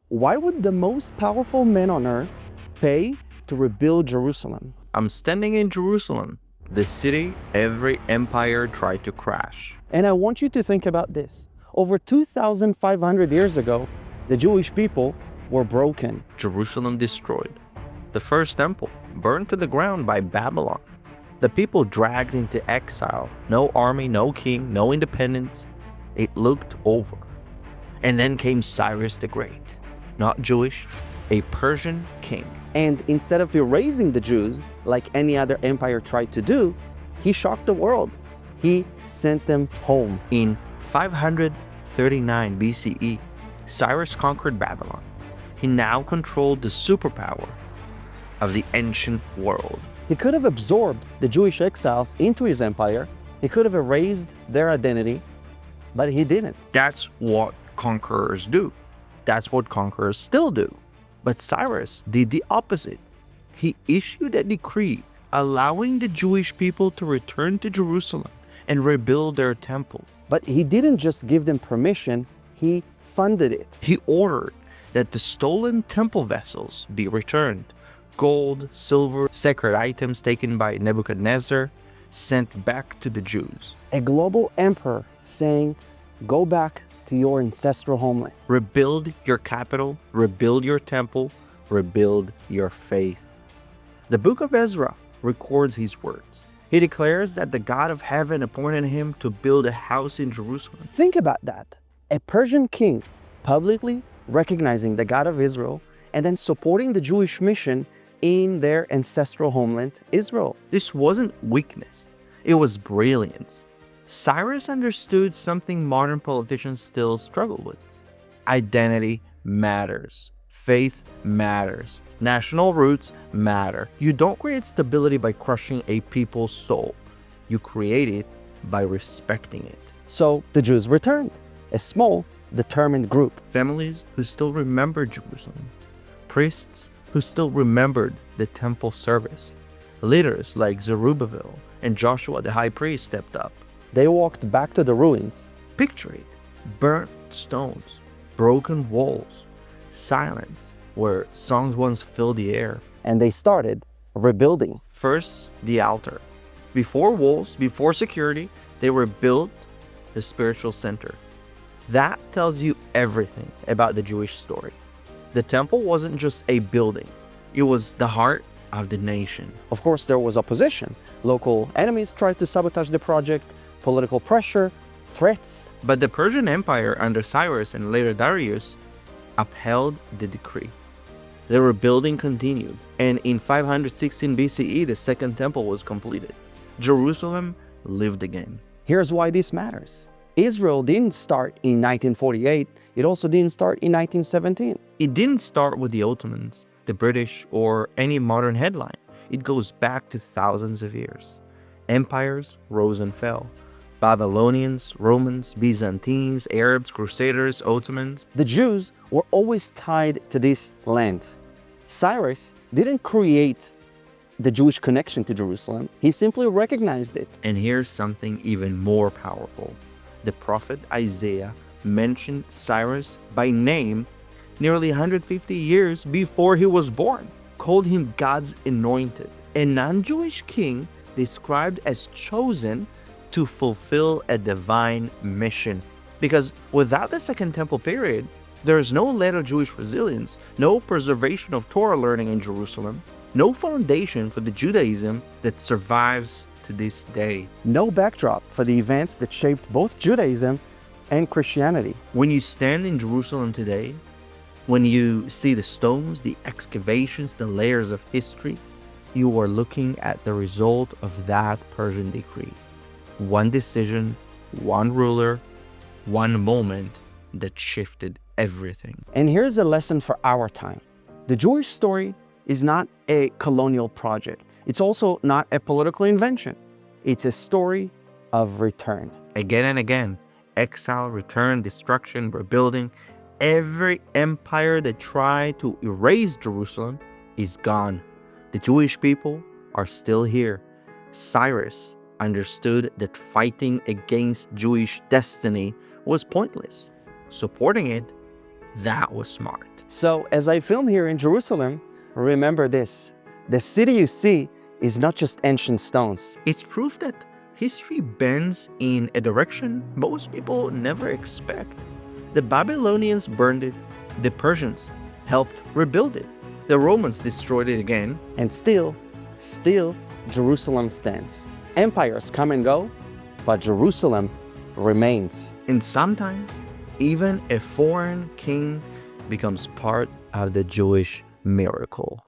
Why would the most powerful men on earth pay to rebuild Jerusalem? I'm standing in Jerusalem, the city every empire tried to crash. And I want you to think about this. Over 2,500 years ago, the Jewish people were broken. Jerusalem destroyed. The first temple burned to the ground by Babylon. The people dragged into exile. No army, no king, no independence. It looked over. And then came Cyrus the Great. Not Jewish, a Persian king. And instead of erasing the Jews, like any other empire tried to do, he shocked the world. He sent them home. In 539 BCE, Cyrus conquered Babylon. He now controlled the superpower of the ancient world. He could have absorbed the Jewish exiles into his empire. He could have erased their identity, but he didn't. That's what conquerors do. That's what conquerors still do. But Cyrus did the opposite. He issued a decree allowing the Jewish people to return to Jerusalem and rebuild their temple. But he didn't just give them permission, he funded it. He ordered that the stolen temple vessels be returned. Gold, silver, sacred items taken by Nebuchadnezzar sent back to the Jews. A global emperor saying, go back to your ancestral homeland. Rebuild your capital, rebuild your temple, rebuild your faith. The Book of Ezra records his words. He declares that the God of heaven appointed him to build a house in Jerusalem. Think about that. A Persian king publicly recognizing the God of Israel and then supporting the Jewish mission in their ancestral homeland, Israel. This wasn't weakness, it was brilliance. Cyrus understood something modern politicians still struggle with. Identity matters. Faith matters. National roots matter. You don't create stability by crushing a people's soul. You create it by respecting it. So the Jews returned, a small, determined group. Families who still remembered Jerusalem. Priests who still remembered the temple service. Leaders like Zerubbabel and Joshua the high priest stepped up. They walked back to the ruins. Picture it. Burnt stones, broken walls, silence where songs once filled the air. And they started rebuilding. First, the altar. Before walls, before security, they rebuilt the spiritual center. That tells you everything about the Jewish story. The temple wasn't just a building. It was the heart of the nation. Of course, there was opposition. Local enemies tried to sabotage the project, political pressure, threats. But the Persian Empire under Cyrus and later Darius upheld the decree. The rebuilding continued, and in 516 BCE, the Second Temple was completed. Jerusalem lived again. Here's why this matters. Israel didn't start in 1948. It also didn't start in 1917. It didn't start with the Ottomans, the British, or any modern headline. It goes back to thousands of years. Empires rose and fell. Babylonians, Romans, Byzantines, Arabs, Crusaders, Ottomans. The Jews were always tied to this land. Cyrus didn't create the Jewish connection to Jerusalem. He simply recognized it. And here's something even more powerful. The prophet Isaiah mentioned Cyrus by name nearly 150 years before he was born, called him God's anointed, a non-Jewish king described as chosen to fulfill a divine mission. Because without the Second Temple period, there is no later Jewish resilience, no preservation of Torah learning in Jerusalem, no foundation for the Judaism that survives to this day. No backdrop for the events that shaped both Judaism and Christianity. When you stand in Jerusalem today, when you see the stones, the excavations, the layers of history, you are looking at the result of that Persian decree. One decision, one ruler, one moment that shifted everything. And here's a lesson for our time. The Jewish story is not a colonial project. It's also not a political invention. It's a story of return. Again and again, exile, return, destruction, rebuilding. Every empire that tried to erase Jerusalem is gone. The Jewish people are still here. Cyrus understood that fighting against Jewish destiny was pointless. Supporting it, that was smart. So as I film here in Jerusalem, remember this: the city you see is not just ancient stones. It's proof that history bends in a direction most people never expect. The Babylonians burned it, the Persians helped rebuild it, the Romans destroyed it again, And still, Jerusalem stands. Empires come and go, but Jerusalem remains. and sometimes even a foreign king becomes part of the Jewish miracle.